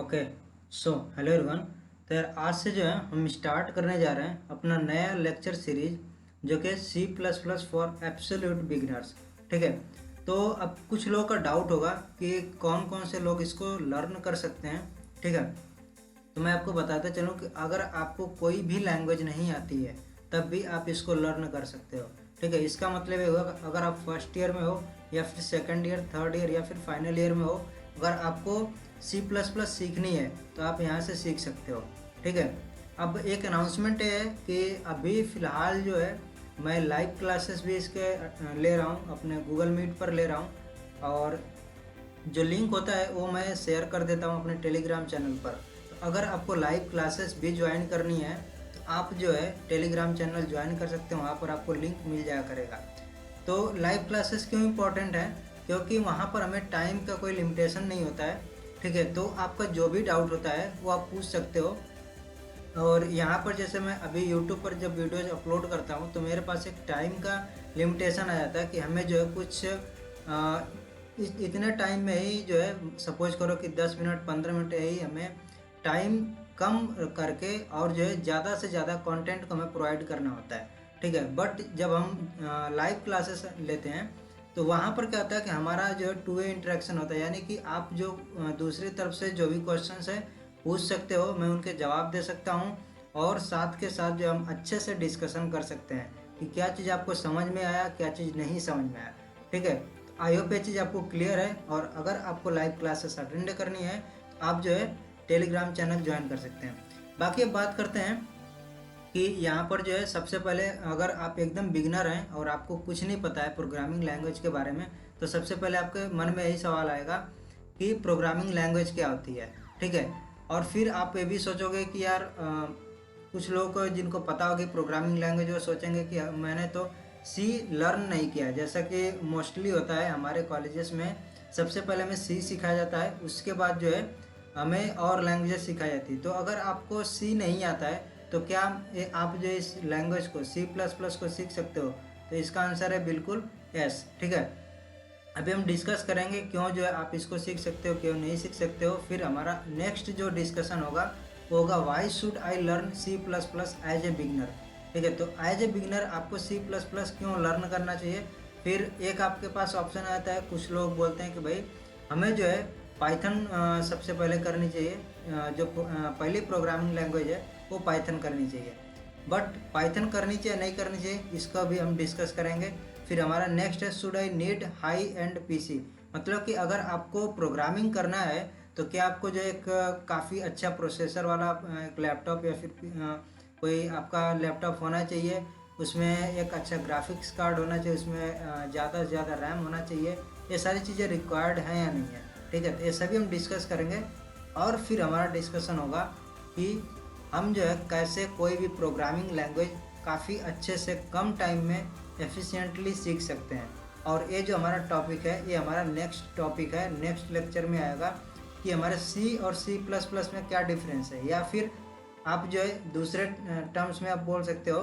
Okay. So hello everyone. तो यार आज से जो है हम स्टार्ट करने जा रहे हैं अपना नया लेक्चर सीरीज जो कि C plus plus for absolute beginners. ठीक है। तो अब कुछ लोगों का डाउट होगा कि कौन कौन से लोग इसको लर्न कर सकते हैं। ठीक है। तो मैं आपको बताता चलूँ कि अगर आपको कोई भी लैंग्वेज नहीं आती है तब भी आप इसको लर्न कर सकते हो। ठीक है। इसका मतलब ये होगा अगर आप फर्स्ट ईयर में हो या फिर सेकंड ईयर, थर्ड ईयर या फिर फाइनल ईयर में हो, अगर आपको सी प्लस प्लस सीखनी है तो आप यहाँ से सीख सकते हो। ठीक है। अब एक अनाउंसमेंट है कि अभी फ़िलहाल जो है मैं लाइव क्लासेस भी इसके ले रहा हूँ, अपने गूगल मीट पर ले रहा हूँ। और जो लिंक होता है वो मैं शेयर कर देता हूँ अपने टेलीग्राम चैनल पर। तो अगर आपको लाइव क्लासेस भी ज्वाइन करनी है तो आप जो है टेलीग्राम चैनल ज्वाइन कर सकते हो, वहाँ पर आपको लिंक मिल जाया करेगा। तो लाइव क्लासेस क्यों इम्पोर्टेंट है? क्योंकि वहाँ पर हमें टाइम का कोई लिमिटेशन नहीं होता है। ठीक है। तो आपका जो भी डाउट होता है वो आप पूछ सकते हो। और यहाँ पर जैसे मैं अभी यूट्यूब पर जब वीडियोज अपलोड करता हूँ तो मेरे पास एक टाइम का लिमिटेशन आ जाता है कि हमें जो है कुछ इतने टाइम में ही जो है, सपोज करो कि 10 मिनट 15 मिनट ही हमें टाइम कम करके और जो है ज़्यादा से ज़्यादा कंटेंट को हमें प्रोवाइड करना होता है। ठीक है। बट जब हम लाइव क्लासेस लेते हैं तो वहाँ पर क्या होता है कि हमारा जो है टू वे इंटरेक्शन होता है, यानी कि आप जो दूसरी तरफ से जो भी क्वेश्चंस है पूछ सकते हो, मैं उनके जवाब दे सकता हूँ। और साथ के साथ जो हम अच्छे से डिस्कशन कर सकते हैं कि क्या चीज़ आपको समझ में आया, क्या चीज़ नहीं समझ में आया। ठीक है। तो आई होप ये चीज़ आपको क्लियर है। और अगर आपको लाइव क्लासेस अटेंड करनी है तो आप जो है टेलीग्राम चैनल ज्वाइन कर सकते हैं। बाकी अब बात करते हैं कि यहाँ पर जो है सबसे पहले अगर आप एकदम बिगनर हैं और आपको कुछ नहीं पता है प्रोग्रामिंग लैंग्वेज के बारे में, तो सबसे पहले आपके मन में यही सवाल आएगा कि प्रोग्रामिंग लैंग्वेज क्या होती है। ठीक है। और फिर आप ये भी सोचोगे कि यार कुछ लोगों को जिनको पता होगी प्रोग्रामिंग लैंग्वेज वो सोचेंगे कि मैंने तो सी लर्न नहीं किया, जैसा कि मोस्टली होता है हमारे कॉलेजेस में। सबसे पहले हमें सी सिखाया जाता है, उसके बाद जो है हमें और लैंग्वेजेस सिखाई जाती है। तो अगर आपको सी नहीं आता है तो क्या आप जो इस लैंग्वेज को सी प्लस प्लस को सीख सकते हो? तो इसका आंसर है बिल्कुल यस। ठीक है। अभी हम डिस्कस करेंगे क्यों जो है आप इसको सीख सकते हो, क्यों नहीं सीख सकते हो। फिर हमारा नेक्स्ट जो डिस्कशन होगा वो होगा why should I learn C plus plus as a beginner. ठीक है। तो एज ए बिगनर आपको सी प्लस प्लस क्यों लर्न करना चाहिए। फिर एक आपके पास ऑप्शन आता है, कुछ लोग बोलते हैं कि भाई हमें जो है पाइथन सबसे पहले करनी चाहिए, जो पहली प्रोग्रामिंग लैंग्वेज है वो पाइथन करनी चाहिए। बट पाइथन करनी चाहिए नहीं करनी चाहिए इसका भी हम डिस्कस करेंगे। फिर हमारा नेक्स्ट है should I need high and PC, मतलब कि अगर आपको प्रोग्रामिंग करना है तो क्या आपको जो एक काफ़ी अच्छा प्रोसेसर वाला एक लैपटॉप या फिर कोई आपका लैपटॉप होना चाहिए, उसमें एक अच्छा ग्राफिक्स कार्ड होना चाहिए, उसमें ज़्यादा से ज़्यादा रैम होना चाहिए। ये सारी चीज़ें रिक्वायर्ड हैं या नहीं है। ठीक है। तो ये सभी हम डिस्कस करेंगे। और फिर हमारा डिस्कशन होगा कि हम जो है कैसे कोई भी प्रोग्रामिंग लैंग्वेज काफ़ी अच्छे से कम टाइम में एफिशिएंटली सीख सकते हैं। और ये जो हमारा टॉपिक है ये हमारा नेक्स्ट टॉपिक है, नेक्स्ट लेक्चर में आएगा कि हमारे सी और सी प्लस प्लस में क्या डिफरेंस है, या फिर आप जो है दूसरे टर्म्स में आप बोल सकते हो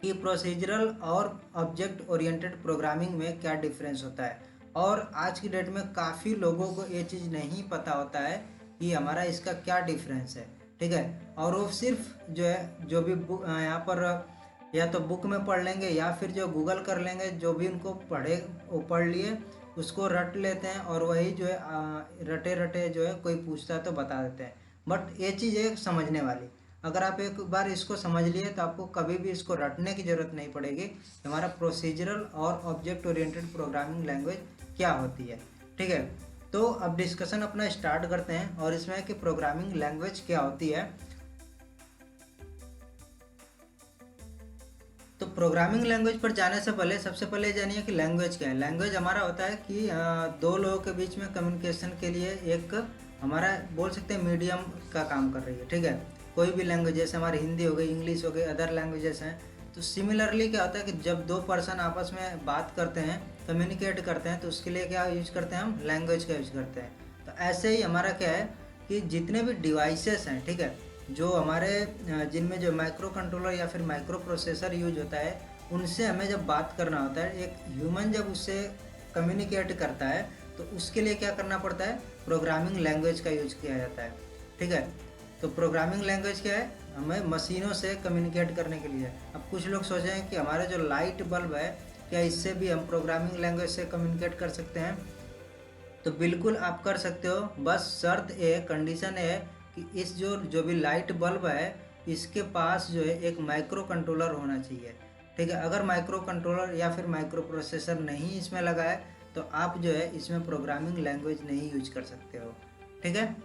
कि प्रोसीजरल और ऑब्जेक्ट ओरिएंटेड प्रोग्रामिंग में क्या डिफरेंस होता है। और आज की डेट में काफ़ी लोगों को ये चीज़ नहीं पता होता है कि हमारा इसका क्या डिफरेंस है। ठीक है। और वो सिर्फ जो है जो भी यहाँ पर या तो बुक में पढ़ लेंगे या फिर जो गूगल कर लेंगे, जो भी उनको पढ़े वो पढ़ लिए उसको रट लेते हैं और वही जो है रटे रटे जो है कोई पूछता है तो बता देते हैं। बट ये चीज़ है समझने वाली। अगर आप एक बार इसको समझ लिए तो आपको कभी भी इसको रटने की ज़रूरत नहीं पड़ेगी। हमारा प्रोसीजरल और ऑब्जेक्ट ओरिएंटेड प्रोग्रामिंग लैंग्वेज क्या होती है। ठीक है। तो अब डिस्कशन अपना स्टार्ट करते हैं और इसमें है कि प्रोग्रामिंग लैंग्वेज क्या होती है। तो प्रोग्रामिंग लैंग्वेज पर जाने से पहले सबसे पहले जानिए कि लैंग्वेज क्या है। लैंग्वेज हमारा होता है कि दो लोगों के बीच में कम्युनिकेशन के लिए एक हमारा बोल सकते हैं मीडियम का काम कर रही है। ठीक है। कोई भी लैंग्वेज जैसे हमारी हिंदी हो गई, इंग्लिश हो गई, अदर लैंग्वेजेस हैं। तो सिमिलरली क्या होता है कि जब दो पर्सन आपस में बात करते हैं, कम्युनिकेट करते हैं, तो उसके लिए क्या यूज करते हैं, हम लैंग्वेज का यूज करते हैं। तो ऐसे ही हमारा क्या है कि जितने भी डिवाइसेस हैं, ठीक है, जो हमारे जिनमें जो माइक्रो कंट्रोलर या फिर माइक्रो प्रोसेसर यूज होता है, उनसे हमें जब बात करना होता है, एक ह्यूमन जब उससे कम्युनिकेट करता है तो उसके लिए क्या करना पड़ता है, प्रोग्रामिंग लैंग्वेज का यूज किया जाता है। ठीक है, तो प्रोग्रामिंग लैंग्वेज क्या है, हमें मशीनों से कम्युनिकेट करने के लिए। अब कुछ लोग सोचें कि हमारे जो लाइट बल्ब है, क्या इससे भी हम प्रोग्रामिंग लैंग्वेज से कम्युनिकेट कर सकते हैं? तो बिल्कुल आप कर सकते हो, बस शर्त है, कंडीशन है कि इस जो भी लाइट बल्ब है, इसके पास जो है एक माइक्रो कंट्रोलर होना चाहिए। ठीक है, अगर माइक्रो कंट्रोलर या फिर माइक्रो प्रोसेसर नहीं इसमें लगा है तो आप जो है इसमें प्रोग्रामिंग लैंग्वेज नहीं यूज कर सकते हो। ठीक है,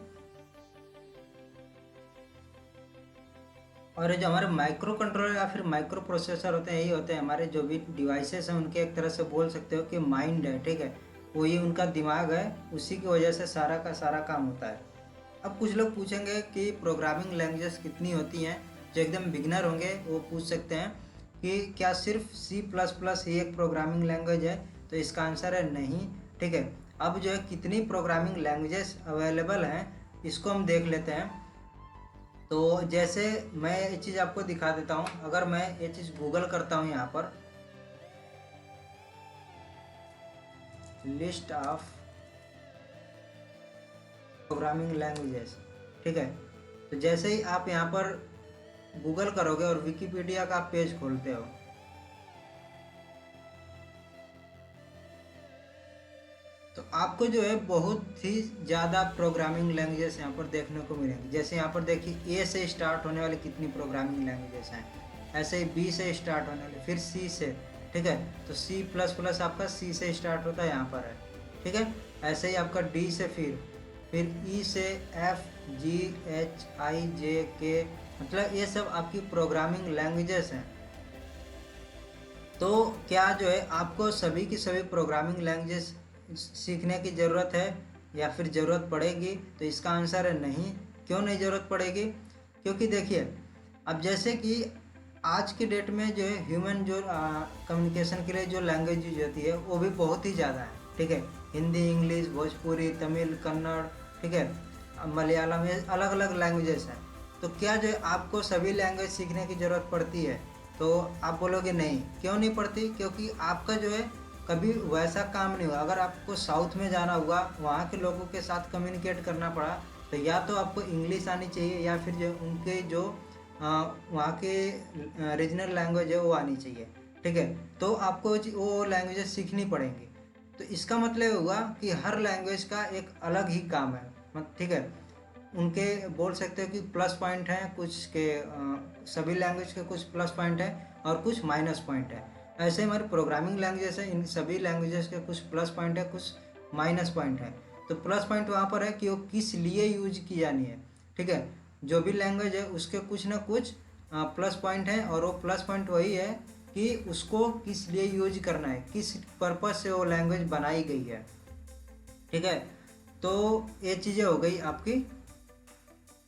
और ये जो हमारे माइक्रो कंट्रोलर या फिर माइक्रो प्रोसेसर होते हैं, यही होते हैं हमारे जो भी डिवाइसेस हैं उनके एक तरह से बोल सकते हो कि माइंड है। ठीक है, वही उनका दिमाग है, उसी की वजह से सारा का सारा काम होता है। अब कुछ लोग पूछेंगे कि प्रोग्रामिंग लैंग्वेजेस कितनी होती हैं, जो एकदम बिगनर होंगे वो पूछ सकते हैं कि क्या सिर्फ C++ ही एक प्रोग्रामिंग लैंग्वेज है? तो इसका आंसर है नहीं। ठीक है, अब जो है कितनी प्रोग्रामिंग लैंग्वेजेस अवेलेबल हैं इसको हम देख लेते हैं। तो जैसे मैं ये चीज़ आपको दिखा देता हूँ, अगर मैं ये चीज़ गूगल करता हूँ यहाँ पर, लिस्ट ऑफ प्रोग्रामिंग लैंग्वेजेस। ठीक है, तो जैसे ही आप यहाँ पर गूगल करोगे और विकिपीडिया का पेज खोलते हो, तो आपको जो है बहुत ही ज़्यादा प्रोग्रामिंग लैंग्वेजेस यहाँ पर देखने को मिलेंगी। जैसे यहाँ पर देखिए ए से स्टार्ट होने वाली कितनी प्रोग्रामिंग लैंग्वेजेस हैं, ऐसे ही बी से स्टार्ट होने वाली, फिर सी से। ठीक है, तो C++ आपका सी से स्टार्ट होता है, यहाँ पर है। ठीक है, ऐसे ही आपका डी से, फिर ई से एफ, जी, एच, आई, जे, के, मतलब ये सब आपकी प्रोग्रामिंग लैंग्वेजेस हैं। तो क्या जो है आपको सभी की सभी प्रोग्रामिंग लैंग्वेजेस सीखने की ज़रूरत है या फिर ज़रूरत पड़ेगी? तो इसका आंसर है नहीं। क्यों नहीं ज़रूरत पड़ेगी? क्योंकि देखिए, अब जैसे कि आज की डेट में जो है ह्यूमन जो कम्युनिकेशन के लिए जो लैंग्वेज यूज होती है वो भी बहुत ही ज़्यादा है। ठीक है, हिंदी, इंग्लिश, भोजपुरी, तमिल, कन्नड़, ठीक है, मलयालम, ये अलग अलग लैंग्वेजेस हैं। तो क्या जो है आपको सभी लैंग्वेज सीखने की ज़रूरत पड़ती है? तो आप बोलोगे नहीं। क्यों नहीं पड़ती? क्योंकि आपका जो है कभी वैसा काम नहीं हुआ। अगर आपको साउथ में जाना हुआ, वहाँ के लोगों के साथ कम्युनिकेट करना पड़ा, तो या तो आपको इंग्लिश आनी चाहिए या फिर जो उनके जो वहाँ के रीजनल लैंग्वेज है वो आनी चाहिए। ठीक है, तो आपको वो लैंग्वेजेस सीखनी पड़ेंगी। तो इसका मतलब हुआ कि हर लैंग्वेज का एक अलग ही काम है। ठीक है, उनके बोल सकते हो कि प्लस पॉइंट हैं कुछ के, सभी लैंग्वेज के कुछ प्लस पॉइंट हैं और कुछ माइनस पॉइंट है। ऐसे हमारी प्रोग्रामिंग लैंग्वेजेस है, इन सभी लैंग्वेजेस के कुछ प्लस पॉइंट है, कुछ माइनस पॉइंट है। तो प्लस पॉइंट वहाँ पर है कि वो किस लिए यूज की जानी है। ठीक है, जो भी लैंग्वेज है उसके कुछ ना कुछ प्लस पॉइंट है, और वो प्लस पॉइंट वही है कि उसको किस लिए यूज करना है, किस पर्पज से वो लैंग्वेज बनाई गई है। ठीक है, तो ये चीज़ें हो गई आपकी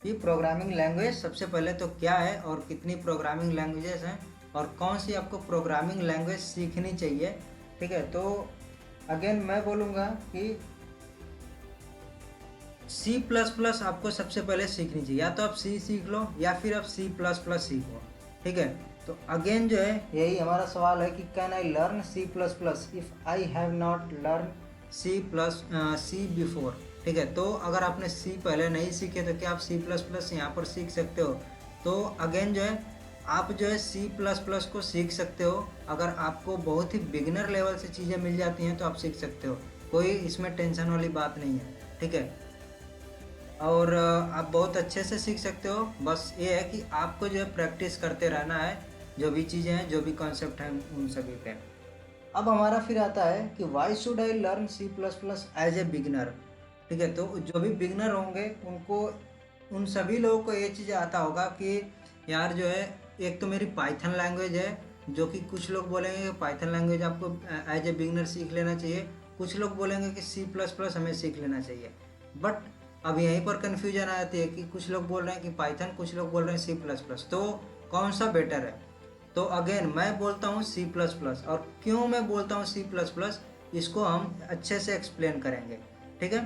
कि प्रोग्रामिंग लैंग्वेज सबसे पहले तो क्या है और कितनी प्रोग्रामिंग लैंग्वेजेस हैं और कौन सी आपको प्रोग्रामिंग लैंग्वेज सीखनी चाहिए। ठीक है, तो अगेन मैं बोलूँगा कि C++ आपको सबसे पहले सीखनी चाहिए। या तो आप C सीख लो या फिर आप C++ सीखो। ठीक है, तो अगेन जो है यही हमारा सवाल है कि can I learn C++ if I have not learn C before. ठीक है, तो अगर आपने C पहले नहीं सीखे तो क्या आप C++ यहाँ पर सीख सकते हो? तो अगेन जो है आप जो है C++ को सीख सकते हो। अगर आपको बहुत ही बिगिनर लेवल से चीज़ें मिल जाती हैं तो आप सीख सकते हो, कोई इसमें टेंशन वाली बात नहीं है। ठीक है, और आप बहुत अच्छे से सीख सकते हो। बस ये है कि आपको जो है प्रैक्टिस करते रहना है, जो भी चीज़ें हैं, जो भी कॉन्सेप्ट हैं, उन सभी पे। अब हमारा फिर आता है कि why should I learn C++ as a beginner. ठीक है, तो जो भी बिगनर होंगे उनको, उन सभी लोगों को ये चीज़ आता होगा कि यार जो है एक तो मेरी पाइथन लैंग्वेज है, जो कि कुछ लोग बोलेंगे कि पाइथन लैंग्वेज आपको एज ए बिगनर सीख लेना चाहिए, कुछ लोग बोलेंगे कि C++ हमें सीख लेना चाहिए। बट अब यहीं पर कन्फ्यूजन आ जाती है कि कुछ लोग बोल रहे हैं कि पाइथन, कुछ लोग बोल रहे हैं C++, तो कौन सा बेटर है? तो अगेन मैं बोलता हूँ C++। और क्यों मैं बोलता हूँ C++, इसको हम अच्छे से एक्सप्लेन करेंगे। ठीक है,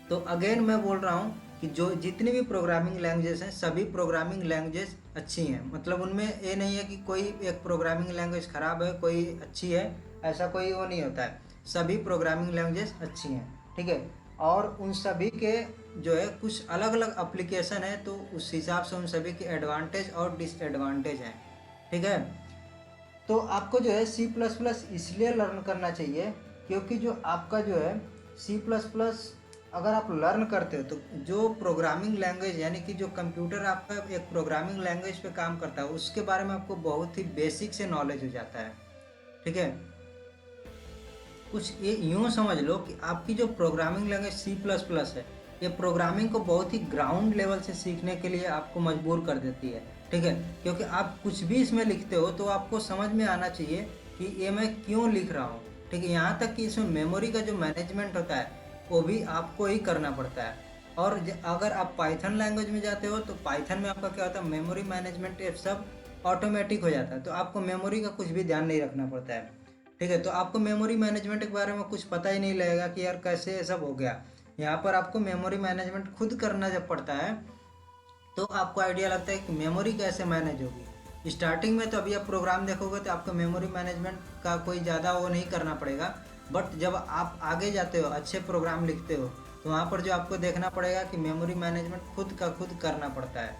तो अगेन मैं बोल रहा हूँ कि जो जितनी भी प्रोग्रामिंग लैंग्वेजेस हैं, सभी प्रोग्रामिंग लैंग्वेजेस अच्छी हैं। मतलब उनमें ये नहीं है कि कोई एक प्रोग्रामिंग लैंग्वेज ख़राब है, कोई अच्छी है, ऐसा कोई वो नहीं होता है। सभी प्रोग्रामिंग लैंग्वेजेस अच्छी हैं। ठीक है, और उन सभी के जो है कुछ अलग अलग एप्लीकेशन है, तो उस हिसाब से उन सभी के एडवांटेज और डिसएडवांटेज हैं। ठीक है, तो आपको जो है सी प्लस प्लस इसलिए लर्न करना चाहिए क्योंकि जो आपका जो है सी प्लस प्लस अगर आप लर्न करते हो तो जो प्रोग्रामिंग लैंग्वेज यानी कि जो कंप्यूटर आपका एक प्रोग्रामिंग लैंग्वेज पे काम करता है उसके बारे में आपको बहुत ही बेसिक से नॉलेज हो जाता है। ठीक है, कुछ ये यूँ समझ लो कि आपकी जो programming language C plus plus है, ये प्रोग्रामिंग को बहुत ही ग्राउंड लेवल से सीखने के लिए आपको मजबूर कर देती है। ठीक है, क्योंकि आप कुछ भी इसमें लिखते हो तो आपको समझ में आना चाहिए कि ये मैं क्यों लिख रहा हूँ। ठीक है, यहाँ तक कि इसमें मेमोरी का जो मैनेजमेंट होता है वो भी आपको ही करना पड़ता है। और अगर आप पाइथन लैंग्वेज में जाते हो तो पाइथन में आपका क्या होता है, मेमोरी मैनेजमेंट ये सब ऑटोमेटिक हो जाता है, तो आपको मेमोरी का कुछ भी ध्यान नहीं रखना पड़ता है। ठीक है, तो आपको मेमोरी मैनेजमेंट के बारे में कुछ पता ही नहीं लगेगा कि यार कैसे ये सब हो गया। यहाँ पर आपको मेमोरी मैनेजमेंट खुद करना जब पड़ता है तो आपको आइडिया लगता है कि मेमोरी कैसे मैनेज होगी। स्टार्टिंग में तो अभी आप प्रोग्राम देखोगे तो आपको मेमोरी मैनेजमेंट का कोई ज़्यादा वो नहीं करना पड़ेगा, बट जब आप आगे जाते हो अच्छे प्रोग्राम लिखते हो तो वहाँ पर जो आपको देखना पड़ेगा कि मेमोरी मैनेजमेंट खुद का खुद करना पड़ता है।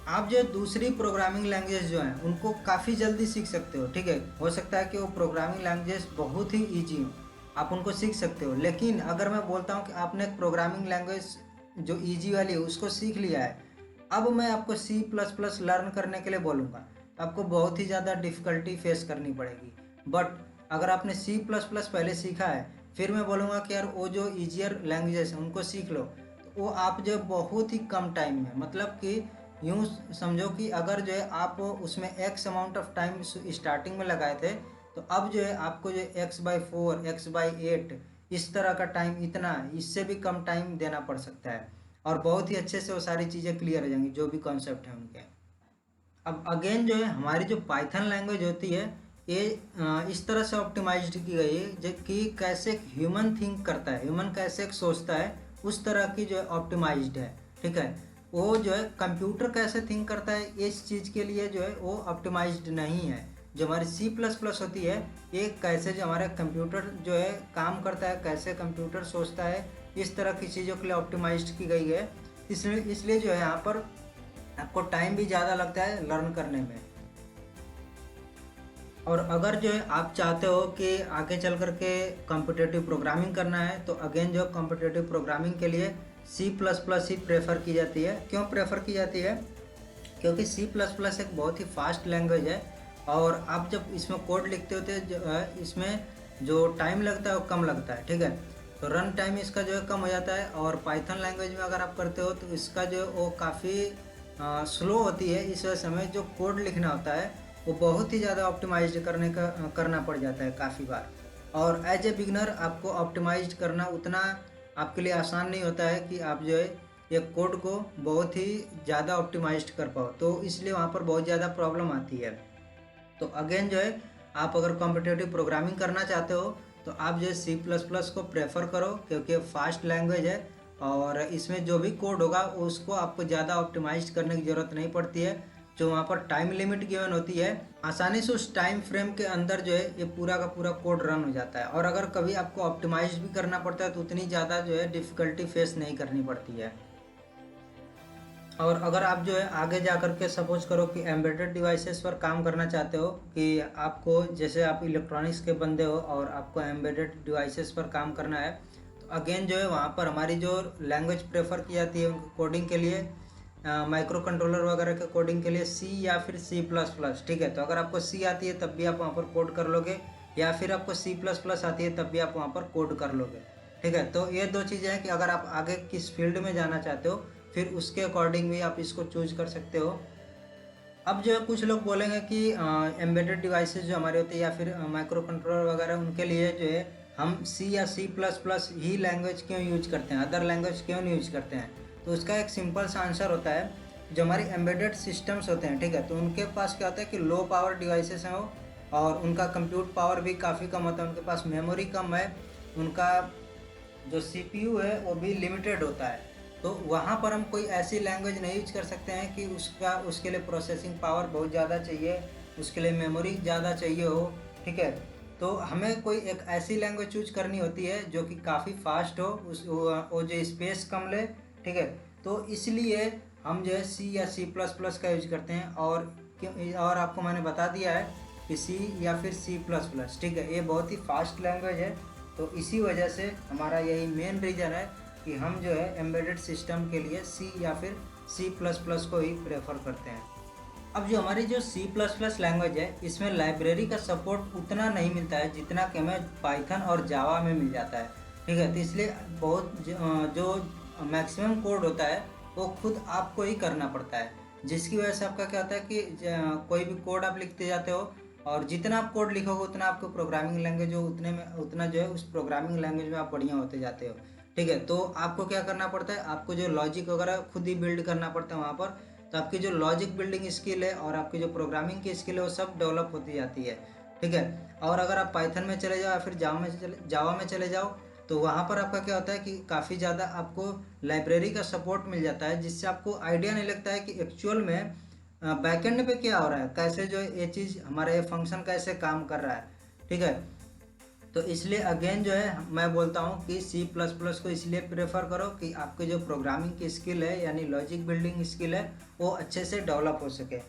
आप जो दूसरी प्रोग्रामिंग लैंग्वेज जो हैं उनको काफ़ी जल्दी सीख सकते हो। ठीक है, हो सकता है कि वो प्रोग्रामिंग लैंग्वेज बहुत ही ईजी हो, आप उनको सीख सकते हो। लेकिन अगर मैं बोलता हूँ कि आपने एक प्रोग्रामिंग लैंग्वेज जो ईजी वाली है उसको सीख लिया है, अब मैं आपको सी प्लस प्लस लर्न करने के लिए बोलूँगा, आपको बहुत ही ज़्यादा डिफ़िकल्टी फेस करनी पड़ेगी। बट अगर आपने सी प्लस प्लस पहले सीखा है, फिर मैं बोलूँगा कि यार वो जो ईजियर लैंग्वेजेस हैं उनको सीख लो, तो वो आप जो बहुत ही कम टाइम में, मतलब कि यूँ समझो कि अगर जो है आप उसमें x amount of time starting में लगाए थे, तो अब जो है आपको जो x/4 x/8 इस तरह का टाइम, इतना इससे भी कम टाइम देना पड़ सकता है और बहुत ही अच्छे से वो सारी चीज़ें क्लियर हो जाएंगी जो भी कॉन्सेप्ट है उनके। अब अगेन जो है हमारी जो पाइथन लैंग्वेज होती है ये इस तरह से ऑप्टिमाइज्ड की गई है जो कि कैसे एक ह्यूमन थिंक करता है, ह्यूमन कैसे एक सोचता है उस तरह की जो है ऑप्टिमाइज्ड है। ठीक है, वो जो है कंप्यूटर कैसे थिंक करता है इस चीज़ के लिए जो है वो ऑप्टिमाइज्ड नहीं है। जो हमारी सी प्लस प्लस होती है ये कैसे जो हमारा कंप्यूटर जो है काम करता है, कैसे कंप्यूटर सोचता है, इस तरह की चीज़ों के लिए ऑप्टिमाइज्ड की गई है। इसलिए जो है यहाँ पर आपको टाइम भी ज़्यादा लगता है लर्न करने में। और अगर जो है आप चाहते हो कि आगे चल कर के कॉम्पिटिटिव प्रोग्रामिंग करना है तो अगेन जो कॉम्पिटिटिव प्रोग्रामिंग के लिए सी प्लस प्लस ही प्रेफर की जाती है। क्यों प्रेफर की जाती है? क्योंकि सी प्लस प्लस एक बहुत ही फास्ट लैंग्वेज है और आप जब इसमें कोड लिखते होते इसमें जो टाइम लगता है वो कम लगता है। ठीक है, तो रन टाइम इसका जो है कम हो जाता है। और पाइथन लैंग्वेज में अगर आप करते हो तो इसका जो वो काफ़ी स्लो होती है, इस वजह से हमें जो कोड लिखना होता है वो बहुत ही ज़्यादा ऑप्टिमाइज्ड करना पड़ जाता है काफ़ी बार। और एज ए बिगनर आपको ऑप्टिमाइज्ड करना उतना आपके लिए आसान नहीं होता है कि आप जो है एक कोड को बहुत ही ज़्यादा ऑप्टिमाइज्ड कर पाओ, तो इसलिए वहाँ पर बहुत ज़्यादा प्रॉब्लम आती है। तो अगेन जो है आप अगर कॉम्पिटिटिव प्रोग्रामिंग करना चाहते हो तो आप जो है सी प्लस प्लस को प्रेफर करो क्योंकि फास्ट लैंग्वेज है और इसमें जो भी कोड होगा उसको आपको ज़्यादा ऑप्टिमाइज करने की ज़रूरत नहीं पड़ती है। जो वहाँ पर टाइम लिमिट गिवन होती है आसानी से उस टाइम फ्रेम के अंदर जो है ये पूरा का पूरा कोड रन हो जाता है। और अगर कभी आपको ऑप्टिमाइज भी करना पड़ता है तो उतनी ज़्यादा जो है डिफ़िकल्टी फेस नहीं करनी पड़ती है। और अगर आप जो है आगे जा कर के सपोज करो कि एम्बेडेड डिवाइसेस पर काम करना चाहते हो कि आपको, जैसे आप इलेक्ट्रॉनिक्स के बंदे हो और आपको एम्बेडेड डिवाइसेस पर काम करना है, तो अगेन जो है वहाँ पर हमारी जो लैंग्वेज प्रेफर की जाती है कोडिंग के लिए, माइक्रो कंट्रोलर वगैरह के कोडिंग के लिए सी या फिर सी प्लस प्लस। ठीक है, तो अगर आपको सी आती है तब भी आप वहाँ पर कोड कर लोगे या फिर आपको सी प्लस प्लस आती है तब भी आप वहाँ पर कोड कर लोगे। ठीक है, तो ये दो चीज़ें हैं कि अगर आप आगे किस फील्ड में जाना चाहते हो फिर उसके अकॉर्डिंग भी आप इसको चूज कर सकते हो। अब जो है कुछ लोग बोलेंगे कि एम्बेडेड डिवाइसेस जो हमारे होते हैं या फिर माइक्रो कंट्रोलर वगैरह उनके लिए जो है हम सी या सी प्लस प्लस ही लैंग्वेज क्यों यूज करते हैं, अदर लैंग्वेज क्यों नहीं यूज करते हैं? तो उसका एक सिंपल सा आंसर होता है, जो हमारी एम्बेडेड सिस्टम्स होते हैं, ठीक है, तो उनके पास क्या होता है कि लो पावर डिवाइसेस हैं वो, और उनका कंप्यूट पावर भी काफ़ी कम होता है, उनके पास मेमोरी कम है, उनका जो सीपीयू है वो भी लिमिटेड होता है। तो वहाँ पर हम कोई ऐसी लैंग्वेज नहीं यूज कर सकते हैं कि उसके लिए प्रोसेसिंग पावर बहुत ज़्यादा चाहिए, उसके लिए मेमोरी ज़्यादा चाहिए हो। ठीक है, तो हमें कोई एक ऐसी लैंग्वेज चूज करनी होती है जो कि काफ़ी फास्ट हो, वो जो स्पेस कम ले, ठीक है। तो इसलिए हम जो है सी या सी प्लस प्लस का यूज करते हैं। और आपको मैंने बता दिया है कि सी या फिर सी प्लस प्लस, ठीक है, ये बहुत ही फास्ट लैंग्वेज है। तो इसी वजह से हमारा यही मेन रीज़न है कि हम जो है एम्बेडेड सिस्टम के लिए सी या फिर सी प्लस प्लस को ही प्रेफर करते हैं। अब जो हमारी जो सी प्लस प्लस लैंग्वेज है, इसमें लाइब्रेरी का सपोर्ट उतना नहीं मिलता है जितना कि हमें पाइथन और जावा में मिल जाता है, ठीक है। तो इसलिए जो मैक्सिमम कोड होता है वो खुद आपको ही करना पड़ता है, जिसकी वजह से आपका क्या होता है कि कोई भी कोड आप लिखते जाते हो, और जितना आप कोड लिखोगे उतना आपको प्रोग्रामिंग लैंग्वेज हो, उतना जो है उस प्रोग्रामिंग लैंग्वेज में आप बढ़िया होते जाते हो, ठीक है। तो आपको क्या करना पड़ता है, आपको जो लॉजिक वगैरह खुद ही बिल्ड करना पड़ता है वहाँ पर। तो आपकी जो लॉजिक बिल्डिंग स्किल है और आपकी जो प्रोग्रामिंग की स्किल है वो सब डेवलप होती जाती है, ठीक है। और अगर आप पाइथन में चले जाओ या फिर जावा में चले जाओ, तो वहाँ पर आपका क्या होता है कि काफ़ी ज़्यादा आपको लाइब्रेरी का सपोर्ट मिल जाता है, जिससे आपको आइडिया नहीं लगता है कि एक्चुअल में बैकएंड पे क्या हो रहा है, कैसे जो ये चीज़ हमारा ये फंक्शन कैसे काम कर रहा है, ठीक है। तो इसलिए अगेन जो है मैं बोलता हूँ कि सी प्लस प्लस को इसलिए प्रेफर करो कि आपकी जो प्रोग्रामिंग की स्किल है यानी लॉजिक बिल्डिंग स्किल है वो अच्छे से डेवलप हो सके।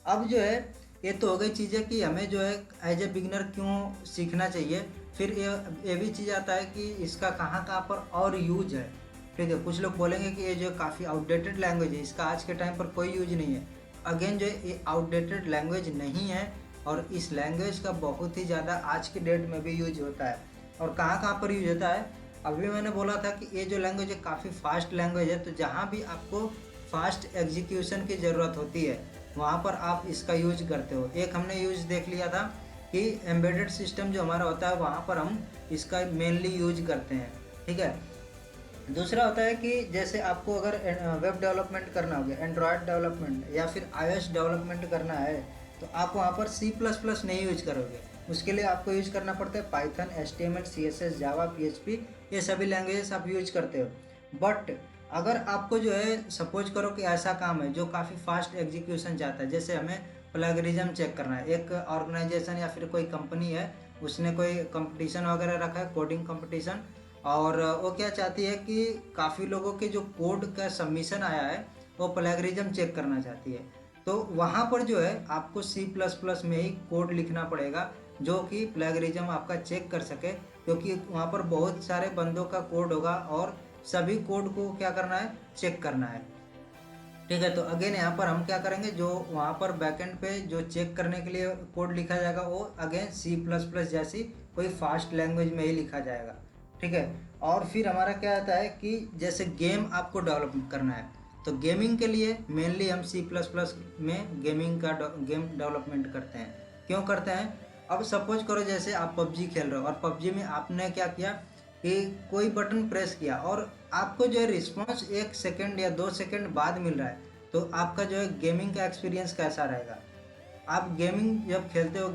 अब जो है ये तो हो गई चीज़ें कि हमें जो है एज ए बिगनर क्यों सीखना चाहिए। फिर ये भी चीज़ आता है कि इसका कहाँ कहाँ पर और यूज है, ठीक है। कुछ लोग बोलेंगे कि ये जो काफ़ी आउटडेटेड लैंग्वेज है, इसका आज के टाइम पर कोई यूज नहीं है। अगेन जो है ये आउटडेटेड लैंग्वेज नहीं है, और इस लैंग्वेज का बहुत ही ज़्यादा आज की डेट में भी यूज होता है। और कहाँ कहाँ पर यूज होता है, अभी मैंने बोला था कि ये जो लैंग्वेज है काफ़ी फास्ट लैंग्वेज है, तो जहाँ भी आपको फास्ट एग्जीक्यूशन की ज़रूरत होती है वहाँ पर आप इसका यूज करते हो। एक हमने यूज देख लिया था कि एम्बेडेड सिस्टम जो हमारा होता है वहाँ पर हम इसका मेनली यूज करते हैं, ठीक है। दूसरा होता है कि जैसे आपको अगर वेब डेवलपमेंट करना हो गया, एंड्रॉयड डेवलपमेंट या फिर iOS डेवलपमेंट करना है, तो आप वहाँ पर C++ नहीं यूज करोगे। उसके लिए आपको यूज करना पड़ता है पाइथन, HTML, CSS, जावा, PHP, ये सभी लैंग्वेजेस आप यूज करते हो। बट अगर आपको जो है सपोज करो कि ऐसा काम है जो काफ़ी फास्ट एग्जीक्यूशन चाहता है, जैसे हमें प्लगरिज्म चेक करना है, एक ऑर्गेनाइजेशन या फिर कोई कंपनी है, उसने कोई कंपटीशन वगैरह रखा है, कोडिंग कंपटीशन, और वो क्या चाहती है कि काफ़ी लोगों के जो कोड का सबमिशन आया है वो प्लैगरिज्म चेक करना चाहती है। तो वहाँ पर जो है आपको C++ में ही कोड लिखना पड़ेगा जो कि प्लैगरिज्म आपका चेक कर सके, क्योंकि वहाँ पर बहुत सारे बंदों का कोड होगा और सभी कोड को क्या करना है, चेक करना है, ठीक है। तो अगेन यहाँ पर हम क्या करेंगे, जो वहाँ पर बैकएंड पे जो चेक करने के लिए कोड लिखा जाएगा वो अगेन C++ जैसी कोई फास्ट लैंग्वेज में ही लिखा जाएगा, ठीक है। और फिर हमारा क्या आता है कि जैसे गेम आपको डेवलप करना है, तो गेमिंग के लिए मेनली हम C++ में गेम डेवलपमेंट करते हैं। क्यों करते हैं, अब सपोज करो जैसे आप पबजी खेल रहे हो और पबजी में आपने क्या किया कि कोई बटन प्रेस किया और आपको जो है रिस्पॉन्स 1 सेकंड या 2 सेकंड बाद मिल रहा है, तो आपका जो है गेमिंग का एक्सपीरियंस कैसा रहेगा। आप गेमिंग जब खेलते हो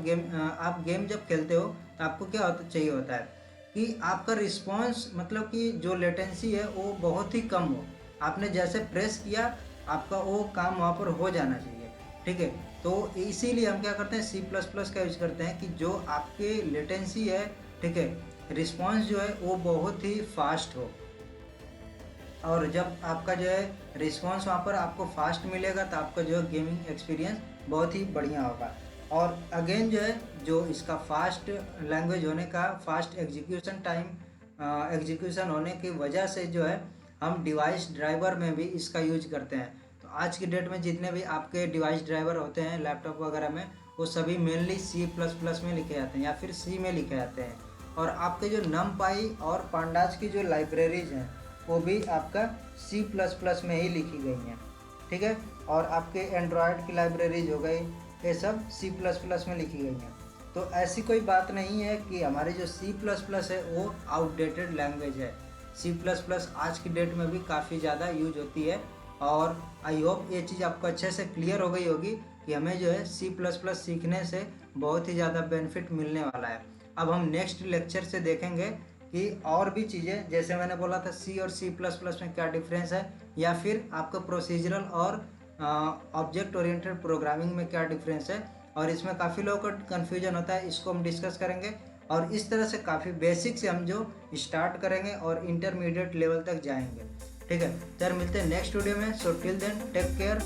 आप गेम जब खेलते हो तो आपको क्या चाहिए होता है कि आपका रिस्पॉन्स मतलब कि जो लेटेंसी है वो बहुत ही कम हो। आपने जैसे प्रेस किया आपका वो काम वहाँ पर हो जाना चाहिए, ठीक है। तो इसीलिए हम क्या करते हैं C++ का यूज करते हैं कि जो आपके लेटेंसी है, ठीक है, रिस्पॉन्स जो है वो बहुत ही फास्ट हो। और जब आपका जो है रिस्पॉन्स वहाँ पर आपको फास्ट मिलेगा तो आपका जो है गेमिंग एक्सपीरियंस बहुत ही बढ़िया होगा। और अगेन जो है जो इसका फास्ट लैंग्वेज होने का फास्ट एग्जीक्यूशन होने की वजह से जो है हम डिवाइस ड्राइवर में भी इसका यूज करते हैं। तो आज की डेट में जितने भी आपके डिवाइस ड्राइवर होते हैं लैपटॉप वगैरह में, वो सभी मेनली C++ में लिखे जाते हैं या फिर C में लिखे जाते हैं। और आपके जो NumPy और पांडाज की जो लाइब्रेरीज हैं वो भी आपका C++ में ही लिखी गई हैं, ठीक है। और आपके एंड्रॉयड की लाइब्रेरीज हो गई, ये सब C++ में लिखी गई हैं। तो ऐसी कोई बात नहीं है कि हमारी जो C++ है वो आउटडेटेड लैंग्वेज है। C++ आज की डेट में भी काफ़ी ज़्यादा यूज होती है। और आई होप ये चीज़ आपको अच्छे से क्लियर हो गई होगी कि हमें जो है C++ सीखने से बहुत ही ज़्यादा बेनिफिट मिलने वाला है। अब हम नेक्स्ट लेक्चर से देखेंगे कि और भी चीज़ें, जैसे मैंने बोला था C और C++ में क्या डिफरेंस है, या फिर आपका प्रोसीजरल और ऑब्जेक्ट ओरिएंटेड प्रोग्रामिंग में क्या डिफरेंस है। और इसमें काफ़ी लोगों को कन्फ्यूजन होता है, इसको हम डिस्कस करेंगे। और इस तरह से काफ़ी बेसिक से हम जो स्टार्ट करेंगे और इंटरमीडिएट लेवल तक जाएंगे। ठीक है, तो यार मिलते हैं नेक्स्ट वीडियो में। So till then take care.